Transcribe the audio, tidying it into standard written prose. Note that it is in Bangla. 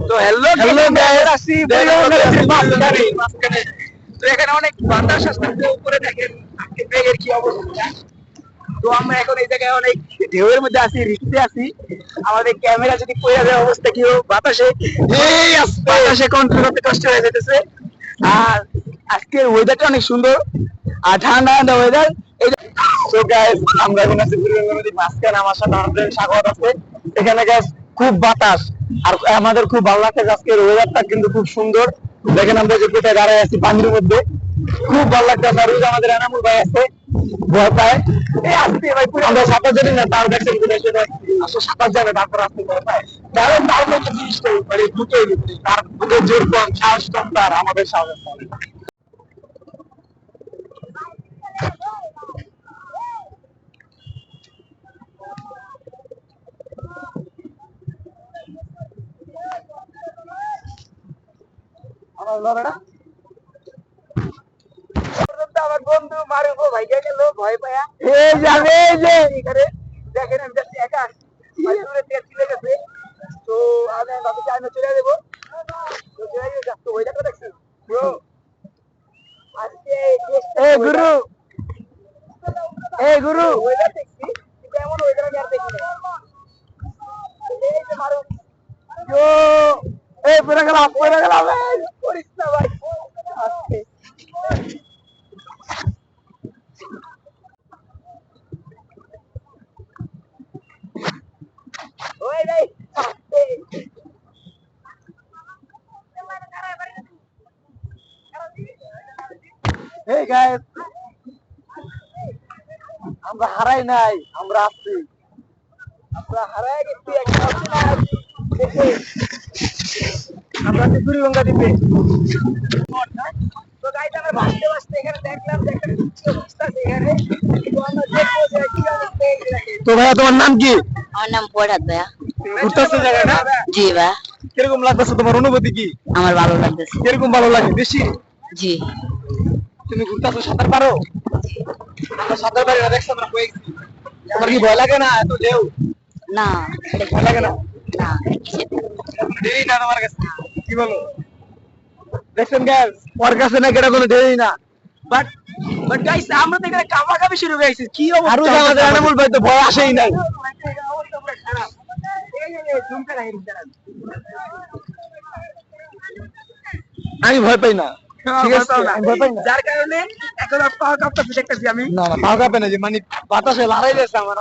তো হ্যালো হ্যালো গাইস, আসি মাঝখানে। তো এখানে অনেক বাতাস আসছে, উপরে দেখেন আজকে মেঘের কি অবস্থা। তো আমরা এখন এই জায়গায় অনেক ঢেউয়ের মধ্যে আছি, রিক্সে আছি। আমাদের ক্যামেরা যদি পড়ে যায় অবস্থা কি হবে, বাতাসে কন্ট্রোল করতে কষ্ট হয়ে যেতেছে। আর আজকের ওয়েদারটা অনেক সুন্দর আর ঠান্ডা ঠান্ডা ওয়েদার। সো গাইস, আমরা এখন আছি বুড়িগঙ্গা নদীর মাঝখানে। আমার সাথে আমার ফ্রেন্ড সাগর আছে। এখানে গাইস খুব বাতাস আর আমাদের খুব ভালো লাগছে। আজকের ওয়েদারটা কিন্তু খুব সুন্দর। দেখেন আমরা যে কোথায় দাঁড়ায় আছি পানির মধ্যে, খুব ভালো লাগছে। আর ওই যে আমাদের এনামুল ভাই আছে, ভয় পায়। এই আসতে ভাই আমরা সাঁতার জানি না, তার দেখছেন কোথায় সেটা আসলে সাঁতার জানে, তারপর আসতে ভয় পায়। কারণ তার মধ্যে জিনিসটাই মানে দুটোই, তার বুকের জোর কম, সাহস কম, তার আমাদের সাহস কম। আমার বন্ধু মারুফ ভাইয়া গেল ভয় পায়া। এই যাবে, এই যে এখানে দেখেন আমি যাচ্ছি একা, দূরে থেকে চলে গেছে। তো আমি ভাবছি আমি চলে যাবো। তো চলে যাবো, তো ওইটা দেখছি ব্রো আজকে। এই গুরু, এই গুরু ওইটা দেখছি, কিন্তু এমন ওইটা আমি আর দেখি না। এই যে মারুফ, yo, পড়ে গেলাম, পড়ে গেলাম, করিস না ভাই। আজকে ওই ভাই, এই গাইস, আমরা হারাই নাই, আমরা আসছি। আমরা হারাই গেছি একটা, আমরা বুড়িগঙ্গা দ্বীপে। তো গাইস আমরা ভাসতে ভাসতে এখানে দেখলাম যে একটা অবস্থা আছে এখানে। তো আমরা দেখবো যে কি অবস্থা এখানে। তো ভাইয়া তোমার নাম কি? আমার নাম ফরহাদ ভাইয়া। ঘুরতেছে জায়গাটা? জি ভাইয়া। কিরকম লাগতেছে, তোমার অনুভূতি কি? আমার ভালো লাগতেছে। কিরকম ভালো লাগে বেশি? জি। তুমি ঘুরতেছো, সাঁতার পারো? আমরা সাঁতার পারি না, দেখছো আমরা কই গেছি। তোমার কি ভয় লাগে না এত ঢেউ? না, ভয় লাগে না? না। দেরি না তোমার কাছে? কি বলো? দেখছেন গাইস, ওর কাছে না কেটা কোনো দেরি না। বাট গাইস আমরা তো এখানে কামাকামি শুরু হয়ে গেছে। কি অবস্থা? আর আমাদের এনামুল ভাই তো ভয় আসেই নাই। আমি ভয় পাই না, ঠিক আছে, আমি ভয় পাই না। যার কারণে এখন পাওয়া কাপটা দেখতেছি আমি। না না, পাওয়া কাপে না, যে মানে বাতাসে লড়াই দিয়েছে আমার